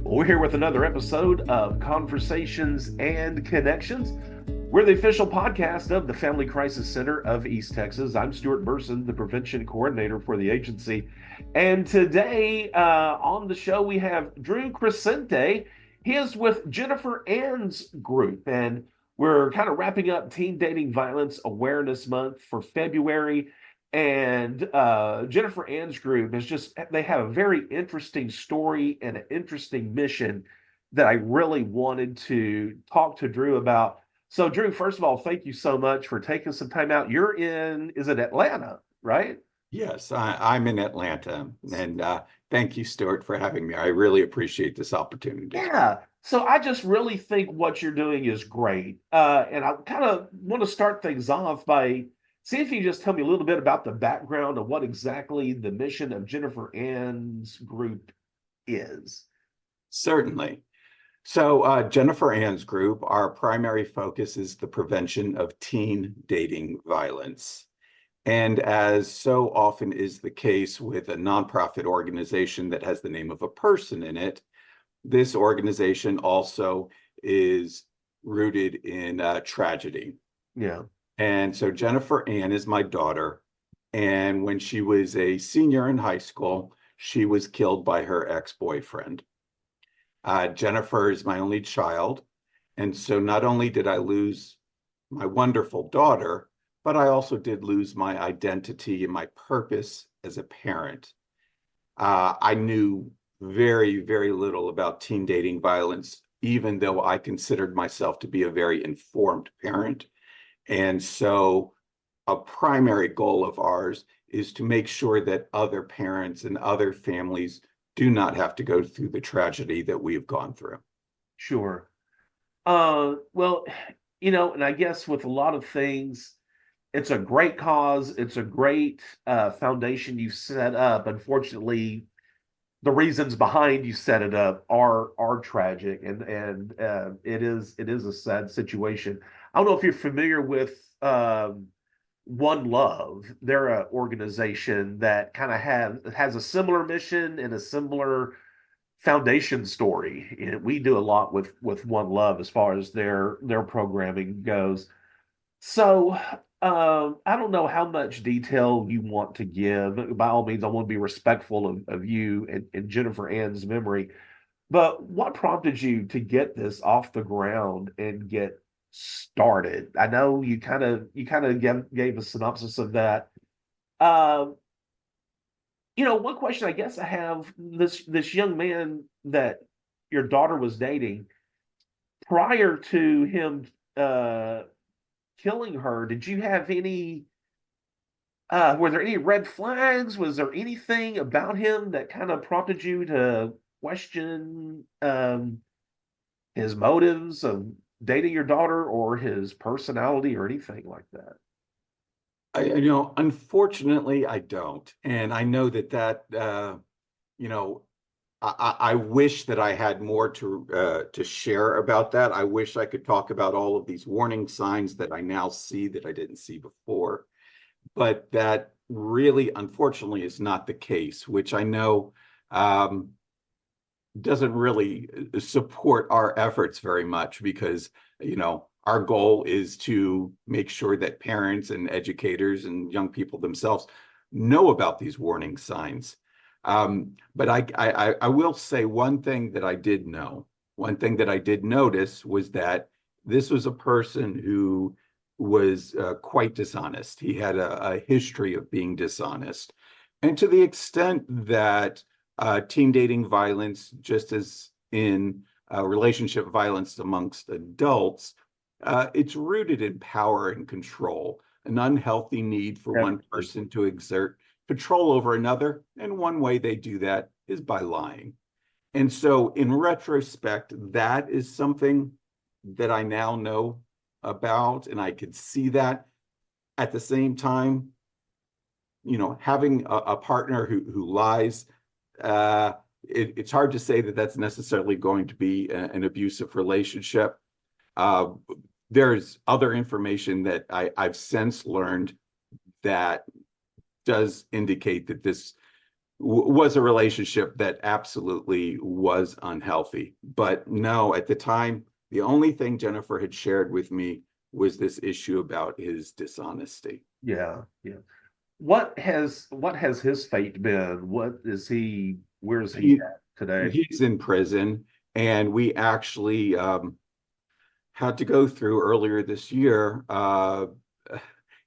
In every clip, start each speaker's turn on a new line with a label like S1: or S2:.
S1: We're here with another episode of Conversations and Connections. We're the official podcast of the Family Crisis Center of East Texas. I'm Stuart Burson, the prevention coordinator for the agency. And today on the show, we have Drew Crecente. He is with Jennifer Ann's group, and we're kind of wrapping up Teen Dating Violence Awareness Month for February. And Jennifer Ann's group is just, they have a very interesting story and an interesting mission that I really wanted to talk to Drew about. So, Drew, first of all, thank you so much for taking some time out. You're in, is it Atlanta, right?
S2: Yes, I'm in Atlanta, and thank you, Stuart, for having me. I really appreciate this opportunity.
S1: Yeah. So I just really think what you're doing is great. And I kind of want to start things off by see if you just tell me a little bit about the background of what exactly the mission of Jennifer Ann's group is.
S2: Certainly. So, Jennifer Ann's group, our primary focus is the prevention of teen dating violence. And as so often is the case with a nonprofit organization that has the name of a person in it, this organization also is rooted in tragedy.
S1: Yeah.
S2: And so Jennifer Ann is my daughter. And when she was a senior in high school, she was killed by her ex-boyfriend. Jennifer is my only child. And so not only did I lose my wonderful daughter, but I also did lose my identity and my purpose as a parent. I knew very, very little about teen dating violence, even though I considered myself to be a very informed parent. And so a primary goal of ours is to make sure that other parents and other families do not have to go through the tragedy that we've gone through.
S1: Sure. Well, and I guess with a lot of things, it's a great cause. It's a great foundation you've set up. Unfortunately, the reasons behind you set it up are tragic, and it is a sad situation. I don't know if you're familiar with One Love. They're an organization that kind of has a similar mission and a similar foundation story. And we do a lot with One Love as far as their programming goes. So, I don't know how much detail you want to give. By all means, I want to be respectful of you and Jennifer Ann's memory. But what prompted you to get this off the ground and get started? I know you kind of gave a synopsis of that. Um, one question I guess I have, this young man that your daughter was dating prior to him killing her, did you have any were there any red flags? Was there anything about him that kind of prompted you to question his motives of dating your daughter or his personality or anything like that?
S2: Unfortunately, I don't. And I know that you know, I wish that I had more to share about that. I wish I could talk about all of these warning signs that I now see that I didn't see before, but that really, unfortunately, is not the case, which I know um, doesn't really support our efforts very much because, our goal is to make sure that parents and educators and young people themselves know about these warning signs. But I will say one thing that I did know. One thing that I did notice was that this was a person who was quite dishonest. He had a history of being dishonest. And to the extent that teen dating violence, just as in relationship violence amongst adults, it's rooted in power and control, an unhealthy need for one
S1: Definitely.
S2: person to exert control over another. And one way they do that is by lying. And so, in retrospect, that is something that I now know about, and I could see that. At the same time, having a partner who lies, it's hard to say that that's necessarily going to be an abusive relationship. Uh, there's other information that I've since learned that does indicate that this was a relationship that absolutely was unhealthy. But no, at the time, the only thing Jennifer had shared with me was this issue about his dishonesty.
S1: Yeah, yeah. What has his fate been? What is he? Where is he
S2: He
S1: at today?
S2: he's in prison, and we actually had to go through earlier this year.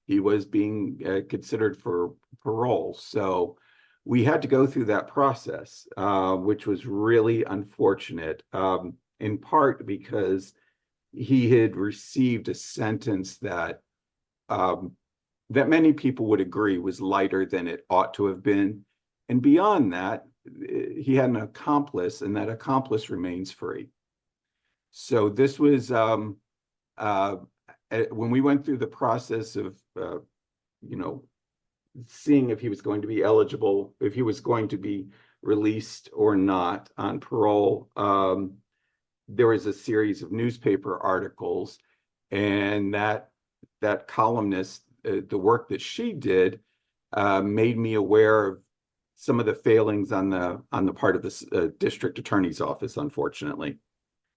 S2: He was being considered for parole, so we had to go through that process, which was really unfortunate. In part because he had received a sentence um, that many people would agree was lighter than it ought to have been. And beyond that, he had an accomplice, and that accomplice remains free. So this was uh, when we went through the process of you know seeing if he was going to be eligible, if he was going to be released or not on parole. There was a series of newspaper articles, and that columnist, the work that she did, made me aware of some of the failings on the part of the district attorney's office, unfortunately.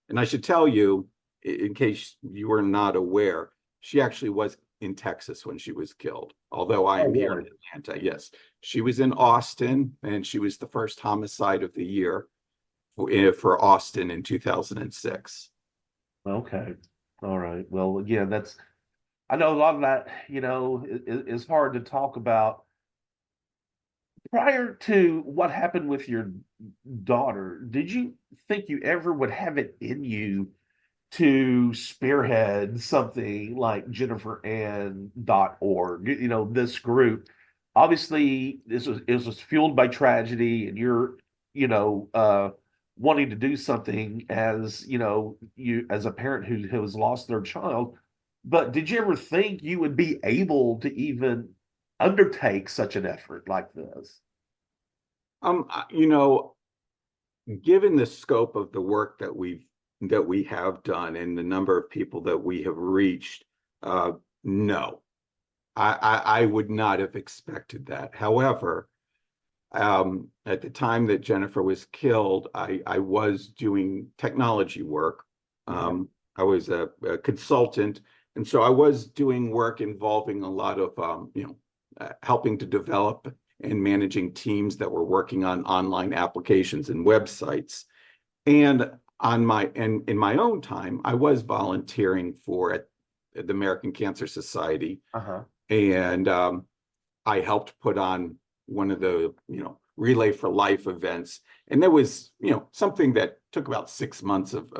S2: And I should tell you, in case you were not aware, she actually was in Texas when she was killed, although I
S1: Oh,
S2: am here
S1: really?
S2: in Atlanta. Yes, she was in Austin, and she was the first homicide of the year for Austin in 2006.
S1: Okay. All right. Well, again, that's I know a lot of that, is hard to talk about. Prior to what happened with your daughter, did you think you ever would have it in you to spearhead something like JenniferAnn.org, this group? Obviously, this was fueled by tragedy, and you're, you know, uh, wanting to do something as, you as a parent who has lost their child. But did you ever think you would be able to even undertake such an effort like this?
S2: You know, given the scope of the work that we have done and the number of people that we have reached, uh, no, I would not have expected that. However, at the time that Jennifer was killed, I was doing technology work.
S1: Okay.
S2: I was a consultant, and so I was doing work involving a lot of helping to develop and managing teams that were working on online applications and websites. And in my own time, I was volunteering for at the American Cancer Society,
S1: Uh-huh.
S2: and I helped put on one of the Relay for Life events, and there was something that took about 6 months of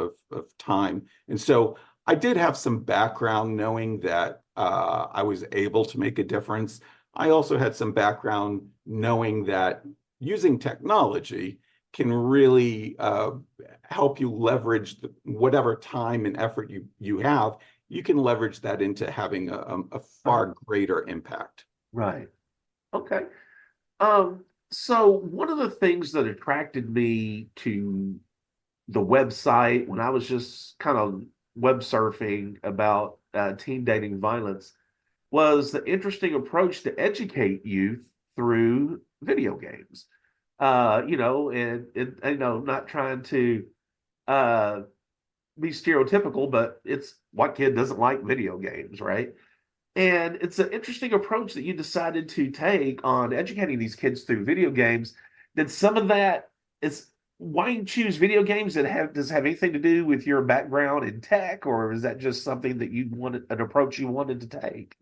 S2: time, and so I did have some background knowing that I was able to make a difference. I also had some background knowing that using technology can really help you leverage whatever time and effort you have. You can leverage that into having a
S1: Uh-huh.
S2: far greater impact.
S1: Right. Okay. So one of the things that attracted me to the website when I was just kind of web surfing about teen dating violence was the interesting approach to educate youth through video games. Not trying to uh, be stereotypical, but it's what kid doesn't like video games, right? And it's an interesting approach that you decided to take on educating these kids through video games. Did some of that is why you choose video games that have does it have anything to do with your background in tech, or is that just something that you wanted an approach you wanted to take?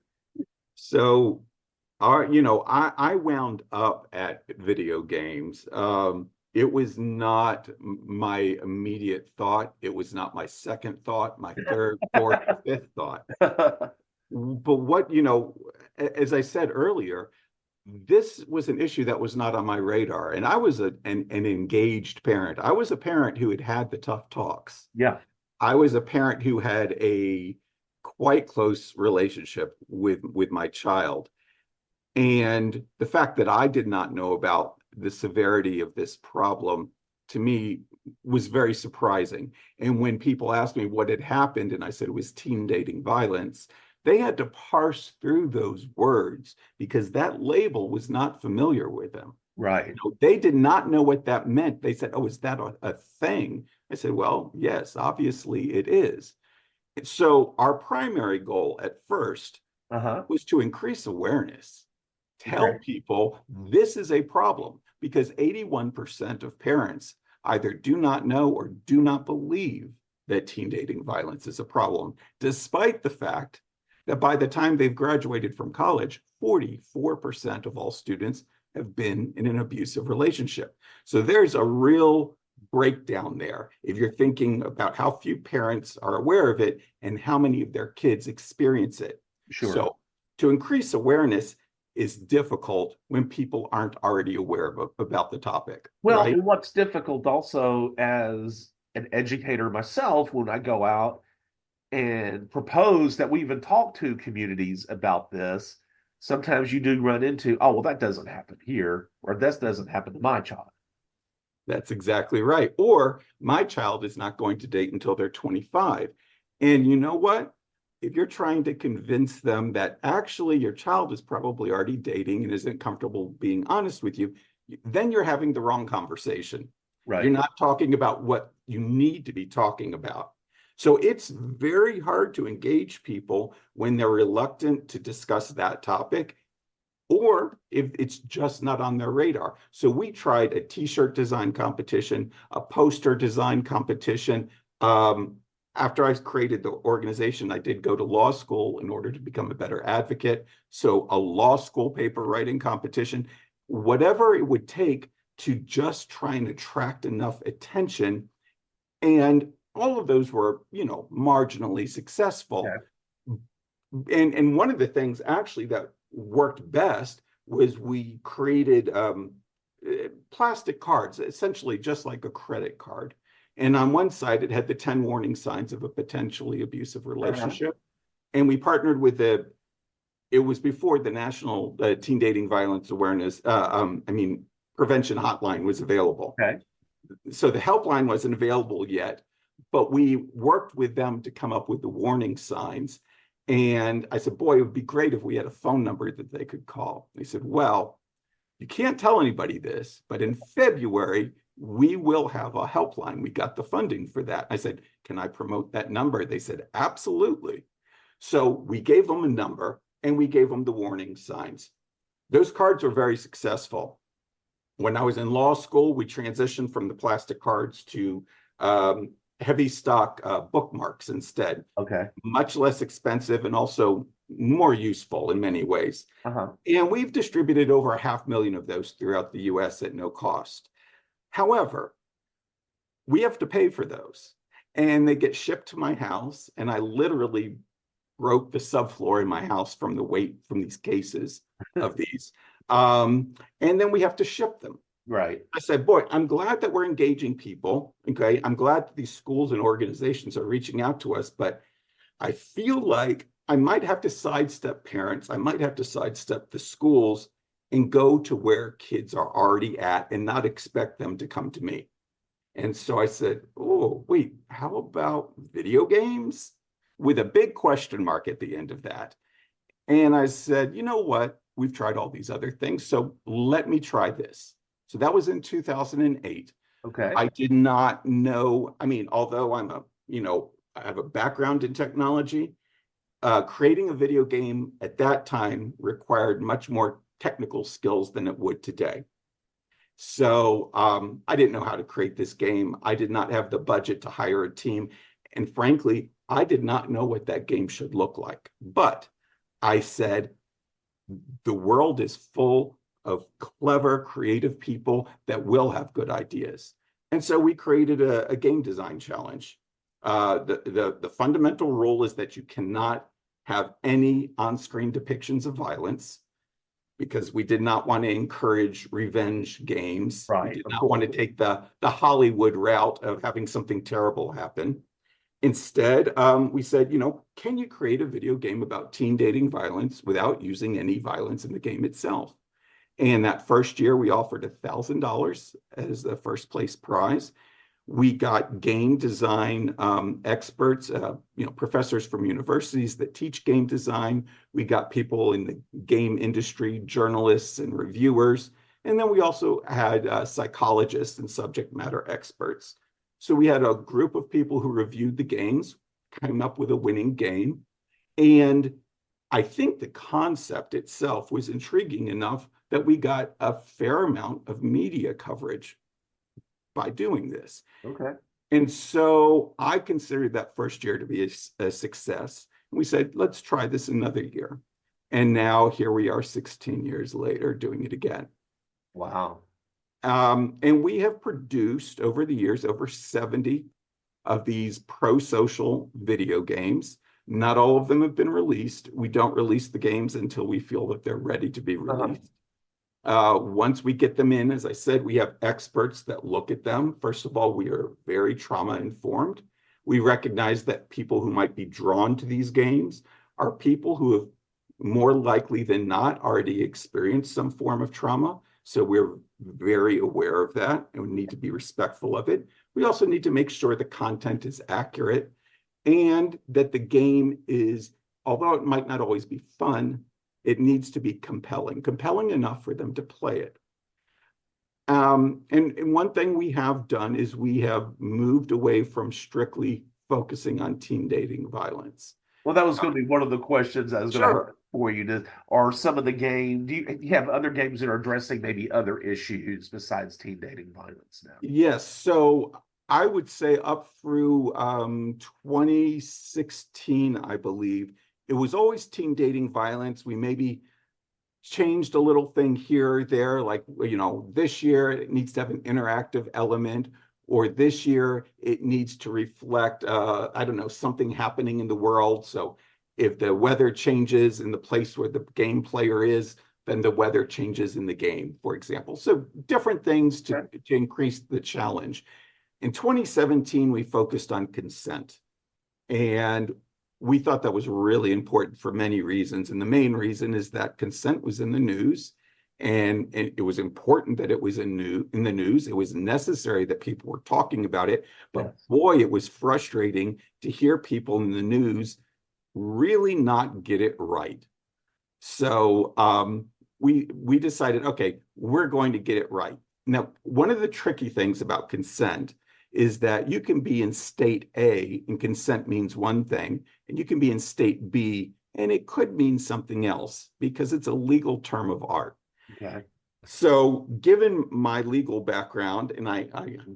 S2: So, I wound up at video games. It was not my immediate thought. It was not my second thought, my third, fourth, fifth thought. But as I said earlier, this was an issue that was not on my radar. And I was an engaged parent. I was a parent who had had the tough talks.
S1: Yeah.
S2: I was a parent who had a quite close relationship with my child. And the fact that I did not know about the severity of this problem to me was very surprising. And when people asked me what had happened, and I said it was teen dating violence, they had to parse through those words because that label was not familiar with them.
S1: Right.
S2: They did not know what that meant. They said, "Oh, is that a thing?" I said, "Well, yes, obviously it is." So our primary goal at first
S1: Uh-huh.
S2: was to increase awareness, tell
S1: Okay.
S2: people this is a problem, because 81% of parents either do not know or do not believe that teen dating violence is a problem, despite the fact that by the time they've graduated from college, 44% of all students have been in an abusive relationship. So there's a real breakdown there if you're thinking about how few parents are aware of it and how many of their kids experience it.
S1: Sure.
S2: So to increase awareness is difficult when people aren't already aware about the topic,
S1: Well,
S2: right?
S1: and what's difficult also as an educator myself, when I go out and propose that we even talk to communities about this, sometimes you do run into, oh, well, that doesn't happen here, or this doesn't happen to my child.
S2: That's exactly right. Or my child is not going to date until they're 25. And you know what? If you're trying to convince them that actually your child is probably already dating and isn't comfortable being honest with you, then you're having the wrong conversation. You're
S1: Right.
S2: not talking about what you need to be talking about. So it's very hard to engage people when they're reluctant to discuss that topic, or if it's just not on their radar. So we tried a t-shirt design competition, a poster design competition. Um, After I created the organization, I did go to law school in order to become a better advocate. So a law school paper writing competition, whatever it would take to just try and attract enough attention. And all of those were, marginally successful.
S1: Okay.
S2: And one of the things actually that worked best was we created plastic cards, essentially just like a credit card. And on one side, it had the 10 warning signs of a potentially abusive
S1: Uh-huh.
S2: relationship. And we partnered with it was before the National Teen Dating Violence Awareness, Prevention Hotline was available.
S1: Okay.
S2: So the helpline wasn't available yet, but we worked with them to come up with the warning signs. And I said, boy, it would be great if we had a phone number that they could call. They said, well, you can't tell anybody this, but in February, we will have a helpline. We got the funding for that. I said, can I promote that number? They said, absolutely. So we gave them a number and we gave them the warning signs. Those cards were very successful. When I was in law school, we transitioned from the plastic cards to heavy stock bookmarks instead,
S1: Okay.
S2: much less expensive and also more useful in many ways.
S1: Uh-huh.
S2: And we've distributed over 500,000 of those throughout the US at no cost. However, we have to pay for those. And they get shipped to my house, and I literally broke the subfloor in my house from the weight from these cases of these. And then we have to ship them.
S1: Right.
S2: I said, boy, I'm glad that we're engaging people. Okay. I'm glad that these schools and organizations are reaching out to us, but I feel like I might have to sidestep parents. I might have to sidestep the schools and go to where kids are already at and not expect them to come to me. And so I said, oh, wait, how about video games? With a big question mark at the end of that. And I said, you know what? We've tried all these other things, so let me try this. So that was in 2008.
S1: Okay.
S2: I did not know, although I have a background in technology, creating a video game at that time required much more technical skills than it would today. So I didn't know how to create this game. I did not have the budget to hire a team. And frankly, I did not know what that game should look like. But I said, the world is full of clever, creative people that will have good ideas. And so we created a game design challenge. The fundamental rule is that you cannot have any on-screen depictions of violence, because we did not want to encourage revenge games. We
S1: Right.
S2: did
S1: Of
S2: not want
S1: course.
S2: to take the Hollywood route of having something terrible happen. Instead, we said, can you create a video game about teen dating violence without using any violence in the game itself? And that first year, we offered $1,000 as the first place prize. We got game design experts, professors from universities that teach game design. We got people in the game industry, journalists and reviewers. And then we also had psychologists and subject matter experts. So we had a group of people who reviewed the games, came up with a winning game. And I think the concept itself was intriguing enough that we got a fair amount of media coverage by doing this.
S1: Okay.
S2: And so I considered that first year to be a success. And we said, let's try this another year. And now here we are 16 years later doing it again.
S1: Wow.
S2: And we have produced over the years over 70 of these pro-social video games. Not all of them have been released. We don't release the games until we feel that they're ready to be
S1: Uh-huh.
S2: released. Once we get them in, as I said, we have experts that look at them. First of all, we are very trauma informed. We recognize that people who might be drawn to these games are people who have more likely than not already experienced some form of trauma. So we're very aware of that and we need to be respectful of it. We also need to make sure the content is accurate and that the game is, although it might not always be fun, it needs to be compelling enough for them to play it. And one thing we have done is we have moved away from strictly focusing on teen dating violence.
S1: Well, that was going to be one of the questions I was going to have
S2: Sure.
S1: for you. Are some of the game? Do you have other games that are addressing maybe other issues besides teen dating violence now?
S2: Yes. So I would say up through 2016, I believe, it was always teen dating violence. We maybe changed a little thing here or there, like, this year it needs to have an interactive element, or this year it needs to reflect, I don't know, something happening in the world. So if the weather changes in the place where the game player is, then the weather changes in the game, for example. So different things to
S1: Okay.
S2: increase the challenge. In 2017, we focused on consent. And we thought that was really important for many reasons. And the main reason is that consent was in the news. And it was important that it was in the news. It was necessary that people were talking about it. But
S1: Yes.
S2: boy, it was frustrating to hear people in the news really not get it right. So we decided, okay, we're going to get it right. Now, one of the tricky things about consent is that you can be in state A and consent means one thing, and you can be in state B and it could mean something else because it's a legal term of art.
S1: Okay.
S2: So given my legal background, and I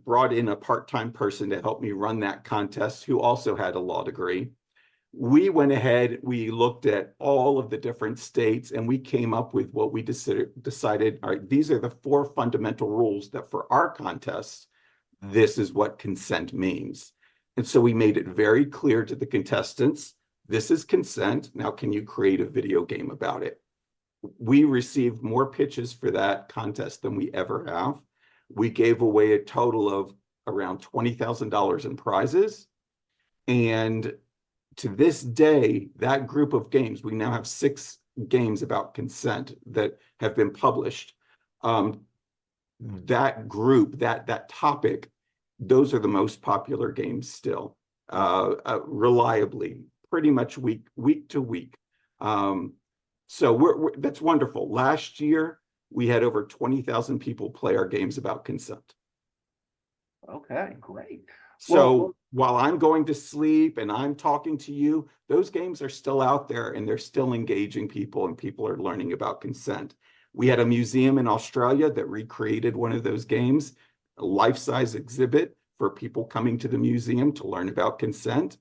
S2: brought in a part-time person to help me run that contest who also had a law degree, we went ahead, we looked at all of the different states, and we came up with what we decided, all right, these are the 4 fundamental rules that for our contests, this is what consent means. And so we made it very clear to the contestants, this is consent. Now, can you create a video game about it? We received more pitches for that contest than we ever have. We gave away a total of around $20,000 in prizes. And to this day, that group of games, we now have 6 games about consent that have been published. That group, that topic, those are the most popular games still, reliably, pretty much week to week. So that's wonderful. Last year, we had over 20,000 people play our games about consent.
S1: Okay. Great.
S2: So while I'm going to sleep and I'm talking to you, those games are still out there and they're still engaging people and people are learning about consent. We had a museum in Australia that recreated one of those games, a life-size exhibit for people coming to the museum to learn about consent.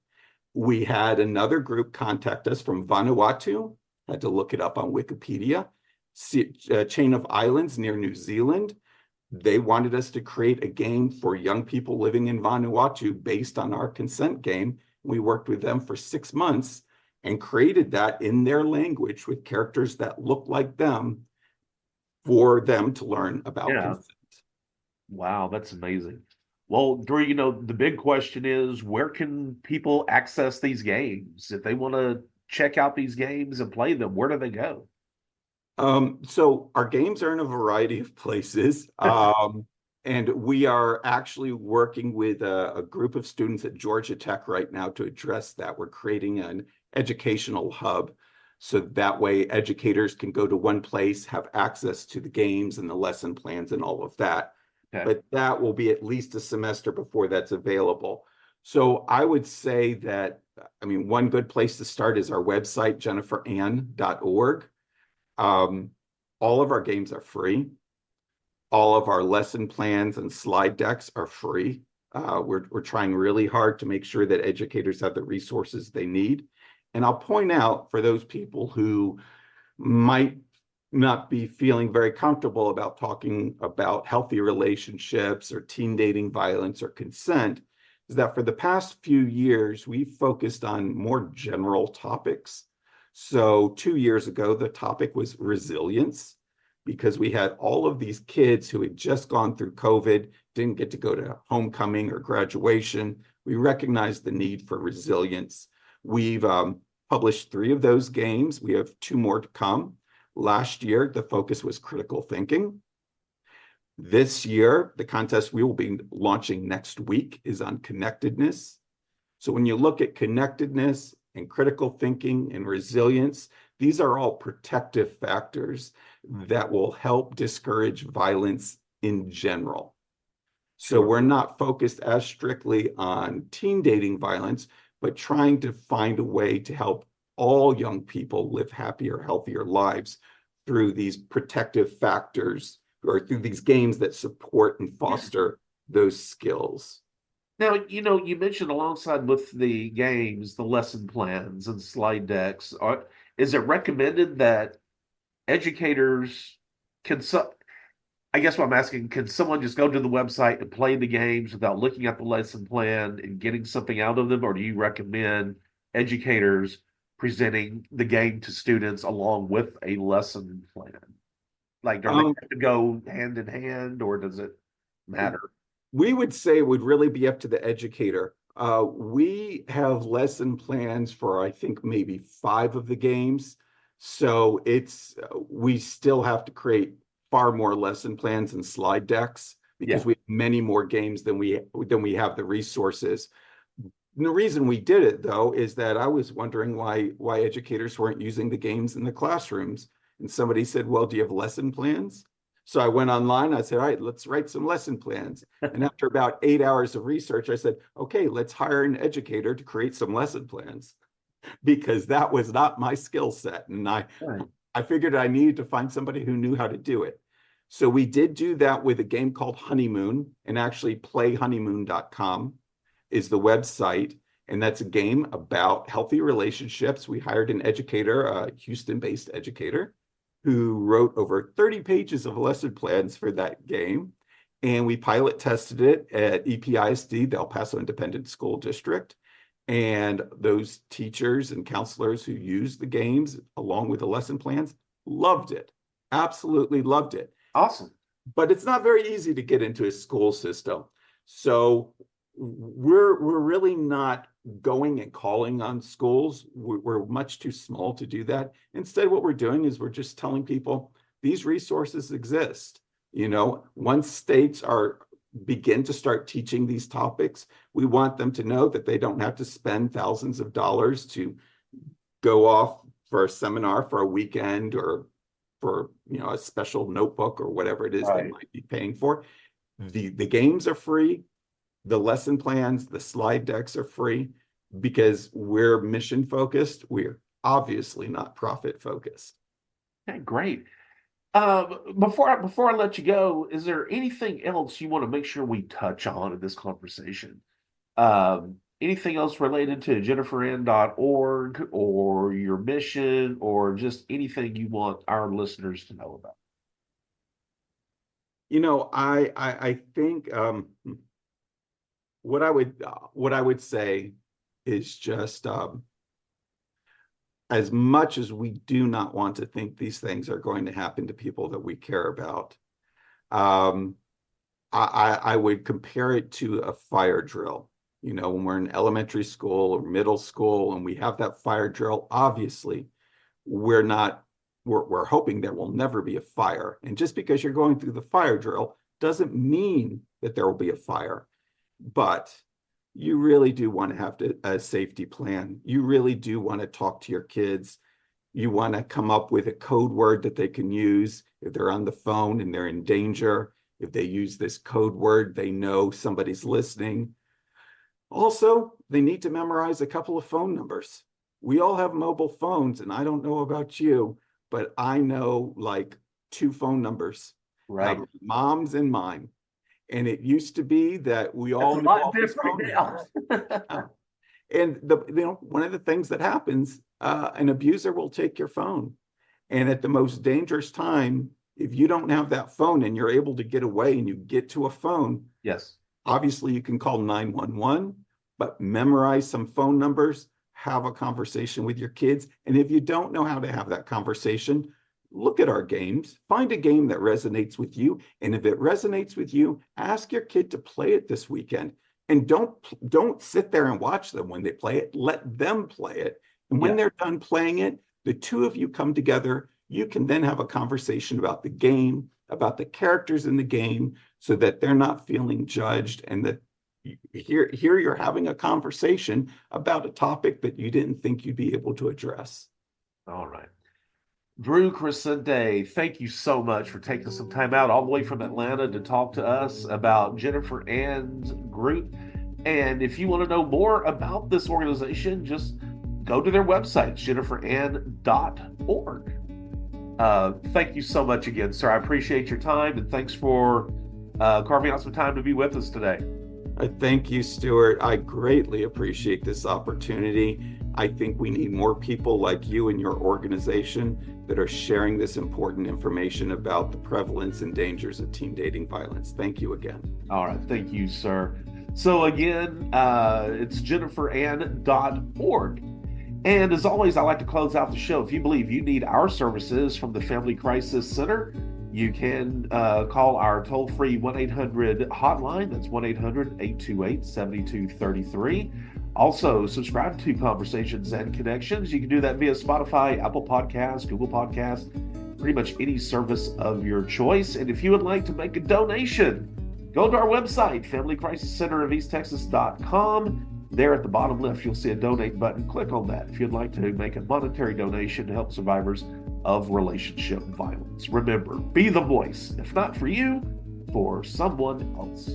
S2: We had another group contact us from Vanuatu, had to look it up on Wikipedia, a chain of islands near New Zealand. They wanted us to create a game for young people living in Vanuatu based on our consent game. We worked with them for 6 months and created that in their language with characters that look like them for them to learn about
S1: Yeah.
S2: consent.
S1: Wow, that's amazing. Well, Drew, the big question is where can people access these games? If they want to check out these games and play them, where do they go?
S2: So our games are in a variety of places. And we are actually working with a group of students at Georgia Tech right now to address that. We're creating an educational hub. So that way educators can go to one place, have access to the games and the lesson plans and all of that.
S1: Okay.
S2: But that will be at least a semester before that's available. So I would say that, I mean, one good place to start is our website, jenniferann.org. Um, all of our games are free. All of our lesson plans and slide decks are free. We're trying really hard to make sure that educators have the resources they need. And I'll point out for those people who might not be feeling very comfortable about talking about healthy relationships or teen dating violence or consent, is that for the past few years, we've focused on more general topics. So 2 years ago, the topic was resilience, because we had all of these kids who had just gone through COVID, didn't get to go to homecoming or graduation. We recognized the need for resilience. We've published 3 of those games. We have 2 more to come. Last year, the focus was critical thinking. This year, the contest we will be launching next week is on connectedness. So when you look at connectedness and critical thinking and resilience, these are all protective factors that will help discourage violence in general. So
S1: Sure.
S2: we're not focused as strictly on teen dating violence, but trying to find a way to help all young people live happier, healthier lives through these protective factors or through these games that support and
S1: Yeah.
S2: foster those skills.
S1: Now, you mentioned alongside with the games, the lesson plans and slide decks. Is it recommended that educators can I guess what I'm asking, can someone just go to the website and play the games without looking at the lesson plan and getting something out of them? Or do you recommend educators presenting the game to students along with a lesson plan? Like, do they
S2: Um,
S1: have to go hand in hand, or does it matter?
S2: we would say it would really be up to the educator. We have lesson plans for, I think, maybe 5 of the games. So we still have to create far more lesson plans and slide decks
S1: Yeah,
S2: because we have many more games than we have the resources. And the reason we did it, though, is that I was wondering why educators weren't using the games in the classrooms. And somebody said, well, do you have lesson plans? So I went online. I said, all right, let's write some lesson plans. And after about 8 hours of research, I said, okay, let's hire an educator to create some lesson plans because that was not my skill set. And
S1: right.
S2: I figured I needed to find somebody who knew how to do it. So we did do that with a game called Honeymoon, and actually playhoneymoon.com is the website. And that's a game about healthy relationships. We hired an educator, a Houston-based educator, who wrote over 30 pages of lesson plans for that game. And we pilot tested it at EPISD, the El Paso Independent School District. And those teachers and counselors who used the games along with the lesson plans loved it, absolutely loved it.
S1: Awesome.
S2: But it's not very easy to get into a school system. So we're really not going and calling on schools. We're much too small to do that. Instead, what we're doing is we're just telling people these resources exist. Once states begin to start teaching these topics, we want them to know that they don't have to spend thousands of dollars to go off for a seminar for a weekend or for a special notebook or whatever it is they
S1: Right.
S2: might be paying for. The games are free, the lesson plans, the slide decks are free because we're mission focused. We're obviously not profit focused.
S1: Okay, great. Before I let you go, is there anything else you want to make sure we touch on in this conversation? Anything else related to jenniferann.org or your mission or just anything you want our listeners to know about?
S2: I think what I would say is just as much as we do not want to think these things are going to happen to people that we care about, um, I would compare it to a fire drill. When we're in elementary school or middle school and we have that fire drill, obviously we're not we're hoping there will never be a fire. And just because you're going through the fire drill doesn't mean that there will be a fire. But you really do want to have a safety plan. You really do want to talk to your kids You want to come up with a code word that they can use if they're on the phone and they're in danger. If they use this code word, they know somebody's listening. Also, they need to memorize a couple of phone numbers. We all have mobile phones, and I don't know about you, but I know like two phone numbers,
S1: Right.
S2: mom's and mine. And it used to be that we
S1: That's
S2: all
S1: a
S2: knew
S1: lot
S2: all these
S1: different
S2: phone
S1: now.
S2: numbers. And one of the things that happens, an abuser will take your phone. And at the most dangerous time, if you don't have that phone and you're able to get away and you get to a phone,
S1: Yes.
S2: obviously you can call 911, but memorize some phone numbers, have a conversation with your kids. And if you don't know how to have that conversation, look at our games, find a game that resonates with you. And if it resonates with you, ask your kid to play it this weekend. And don't sit there and watch them when they play it. Let them play it. And when
S1: Yeah.
S2: they're done playing it, the two of you come together. You can then have a conversation about the game, about the characters in the game, so that they're not feeling judged, and that here you're having a conversation about a topic that you didn't think you'd be able to address.
S1: All right. Drew Crecente, thank you so much for taking some time out all the way from Atlanta to talk to us about Jennifer Ann's group. And if you want to know more about this organization, just go to their website, jenniferann.org. Thank you so much again, sir. I appreciate your time, and thanks for carving out some time to be with us today.
S2: I thank you, Stuart. I greatly appreciate this opportunity. I think we need more people like you and your organization that are sharing this important information about the prevalence and dangers of teen dating violence. Thank you again.
S1: All right. Thank you, sir. So again, it's jenniferann.org. And as always, I like to close out the show. If you believe you need our services from the Family Crisis Center, you can call our toll-free 1-800 hotline. That's 1-800-828-7233. Also, subscribe to Conversations and Connections. You can do that via Spotify, Apple Podcasts, Google Podcasts, pretty much any service of your choice. And if you would like to make a donation, go to our website, FamilyCrisisCenterofEastTexas.com. There at the bottom left, you'll see a donate button. Click on that if you'd like to make a monetary donation to help survivors of relationship violence. Remember, be the voice, if not for you, for someone else.